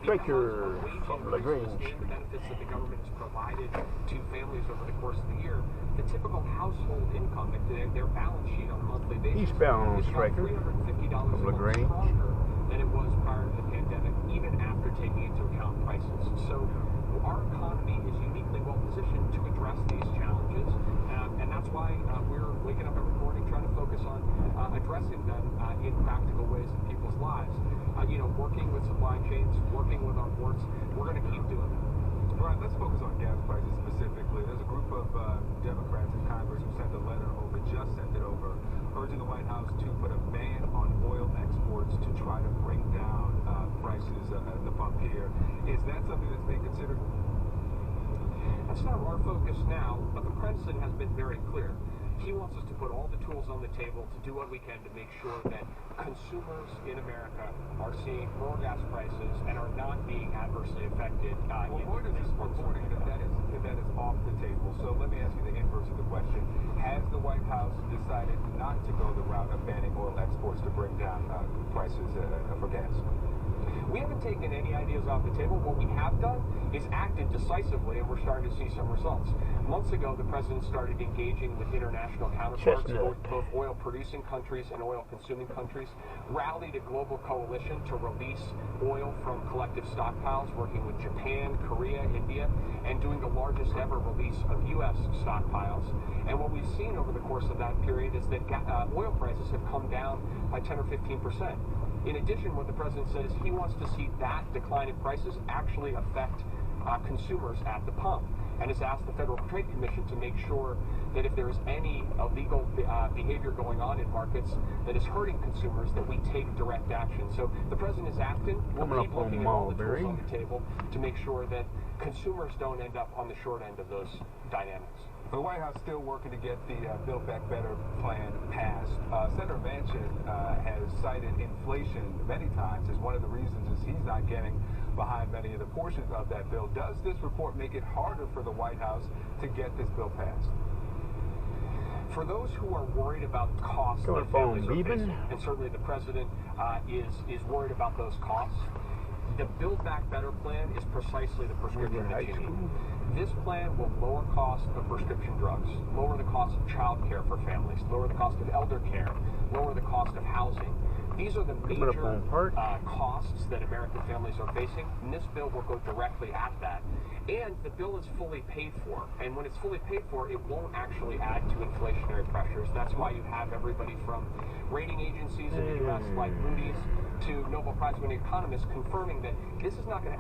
STRIECHER from LAGRANGE. The benefits that the government has provided to families over the course of the year, the typical household income, their balance sheet on a monthly basis, Eastbound is about STRIECHER $350 from a month LAGRANge stronger than it was prior to the pandemic, even after taking into account prices. So our economy is uniquely well positioned to address these challenges, and that's why we're waking up every morning trying to focus on addressing them in practical ways in people's lives. Working with supply chains, working with our ports, we're going to keep doing that. Brian, let's focus on gas prices specifically. There's a group of Democrats in Congress who sent it over, urging the White House to put a ban on oil exports to try to bring down prices at the pump here. Is that something that's being considered? That's not our focus now, but the president has been very clear. He wants us to put all the tools on the table to do what we can to make sure that consumers in America are seeing lower gas prices and are not being adversely affected. Reuters is reporting that is off the table. So let me ask you the inverse of the question. Has the White House decided not to go the route of banning oil exports to bring down prices for gas? We haven't taken any ideas off the table. What we have done is acted decisively, and we're starting to see some results. Months ago, the president started engaging with international counterparts, both oil-producing countries and oil-consuming countries, rallied a global coalition to release oil from collective stockpiles, working with Japan, Korea, India, and doing the largest ever release of U.S. stockpiles. And what we've seen over the course of that period is that oil prices have come down by 10 or 15%. In addition, what the president said is he wants to see that decline in prices actually affect consumers at the pump, and has asked the Federal Trade Commission to make sure that if there is any illegal behavior going on in markets that is hurting consumers, that we take direct action. So the president is acting. We'll keep looking at all the tools on the table to make sure that consumers don't end up on the short end of those dynamics. The White House still working to get the Build Back Better plan passed. Senator Manchin has cited inflation many times as one of the reasons is he's not getting behind many of the portions of that bill. Does this report make it harder for the White House to get this bill passed? For those who are worried about costs that families are facing, and certainly the president is worried about those costs, the Build Back Better plan is precisely the prescription that you need. This plan will lower cost of prescription drugs, lower the cost of child care for families, lower the cost of elder care, lower the cost of housing. These are the major costs that American families are facing, and this bill will go directly at that. And the bill is fully paid for, and when it's fully paid for, it won't actually add to inflationary pressures. That's why you have everybody from rating agencies in the U.S. like Moody's to Nobel Prize-winning economists confirming that this is not going to